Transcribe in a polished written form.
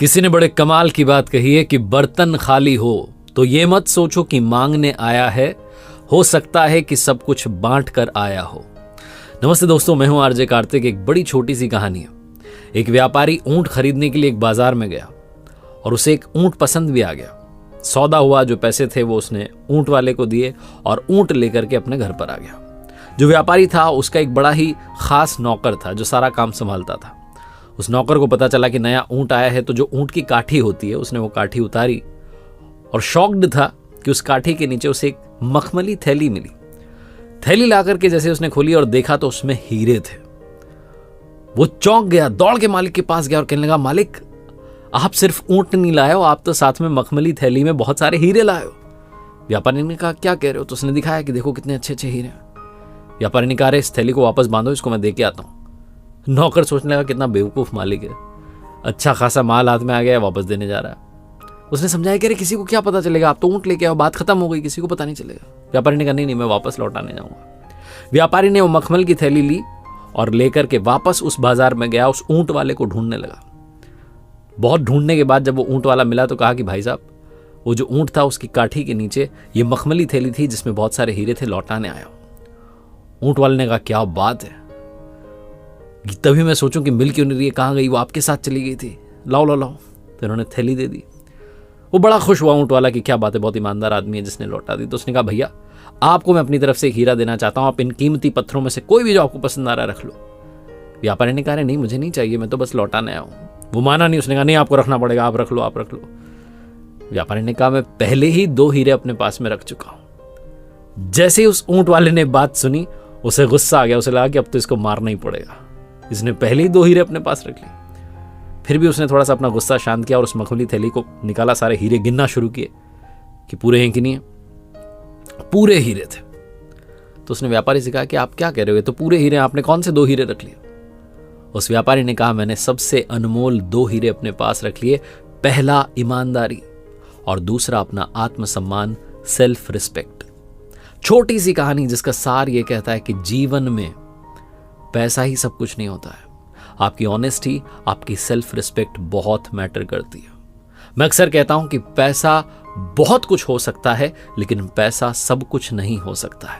किसी ने बड़े कमाल की बात कही है कि बर्तन खाली हो तो ये मत सोचो कि मांगने आया है, हो सकता है कि सब कुछ बांट कर आया हो। नमस्ते दोस्तों, मैं हूं आरजे कार्तिक। एक बड़ी छोटी सी कहानी है। एक व्यापारी ऊंट खरीदने के लिए एक बाजार में गया और उसे एक ऊंट पसंद भी आ गया। सौदा हुआ, जो पैसे थे वो उसने ऊंट वाले को दिए और ऊंट लेकर के अपने घर पर आ गया। जो व्यापारी था उसका एक बड़ा ही खास नौकर था जो सारा काम संभालता था। उस नौकर को पता चला कि नया ऊंट आया है, तो जो ऊंट की काठी होती है उसने वो काठी उतारी और शॉक्ड था कि उस काठी के नीचे उसे एक मखमली थैली मिली। थैली ला करके जैसे उसने खोली और देखा तो उसमें हीरे थे। वो चौंक गया, दौड़ के मालिक के पास गया और कहने लगा, मालिक आप सिर्फ ऊंट नहीं लाए हो, आप तो साथ में मखमली थैली में बहुत सारे हीरे लाए हो। व्यापारी ने कहा, क्या कह रहे हो? तो उसने दिखाया कि देखो कितने अच्छे अच्छे हीरे हैं। व्यापारी ने कहा, इस थैली को वापस बांधो, इसको मैं दे के आता हूं। नौकर सोचने लगा कितना बेवकूफ मालिक है, अच्छा खासा माल हाथ में आ गया, वापस देने जा रहा है। उसने समझाया कि अरे किसी को क्या पता चलेगा, आप तो ऊंट लेके आओ, बात खत्म हो गई, किसी को पता नहीं चलेगा। व्यापारी ने कहा, नहीं मैं वापस लौटाने जाऊंगा। व्यापारी ने वो मखमल की थैली ली और लेकर के वापस उस बाजार में गया, उस ऊंट वाले को ढूंढने लगा। बहुत ढूंढने के बाद जब वो ऊंट वाला मिला तो कहा कि भाई साहब, वो जो ऊंट था उसकी काठी के नीचे ये मखमली थैली थी जिसमें बहुत सारे हीरे थे, लौटाने आया हूं। ऊंट वाले ने कहा, क्या बात है, तभी मैं सोचूं कि मिल क्यों नहीं रही है, कहाँ गई, वो आपके साथ चली गई थी, लाओ लाओ लाओ। तो इन्होंने थैली दे दी। वो बड़ा खुश हुआ ऊंट वाला कि क्या बात है, बहुत ईमानदार आदमी है जिसने लौटा दी। तो उसने कहा, भैया आपको मैं अपनी तरफ से एक हीरा देना चाहता हूं, आप इन कीमती पत्थरों में से कोई भी जो आपको पसंद आ रहा है रख लो। व्यापारी ने कहा, नहीं मुझे नहीं चाहिए, मैं तो बस लौटाने आया हूं। वो माना नहीं, उसने कहा, नहीं आपको रखना पड़ेगा, आप रख लो आप रख लो। व्यापारी ने कहा, मैं पहले ही 2 हीरे अपने पास में रख चुका हूं। जैसे ही उस ऊंट वाले ने बात सुनी उसे गुस्सा आ गया, उसे लगा कि अब तो इसको मारना ही पड़ेगा, इसने पहले ही 2 हीरे अपने पास रख लिए। फिर भी उसने थोड़ा सा अपना गुस्सा शांत किया और उस मखमली थैली को निकाला, सारे हीरे गिनना शुरू किए कि पूरे हैं कि नहीं है। पूरे हीरे थे। तो उसने व्यापारी से कहा कि आप क्या कह रहे हो, तो पूरे हीरे, आपने कौन से 2 हीरे रख लिए? उस व्यापारी ने कहा, मैंने सबसे अनमोल 2 हीरे अपने पास रख लिए। पहला ईमानदारी और दूसरा अपना आत्मसम्मान, सेल्फ रिस्पेक्ट। छोटी सी कहानी जिसका सार यह कहता है कि जीवन में पैसा ही सब कुछ नहीं होता है, आपकी ऑनेस्टी, आपकी सेल्फ रिस्पेक्ट बहुत मैटर करती है। मैं अक्सर कहता हूं कि पैसा बहुत कुछ हो सकता है लेकिन पैसा सब कुछ नहीं हो सकता है।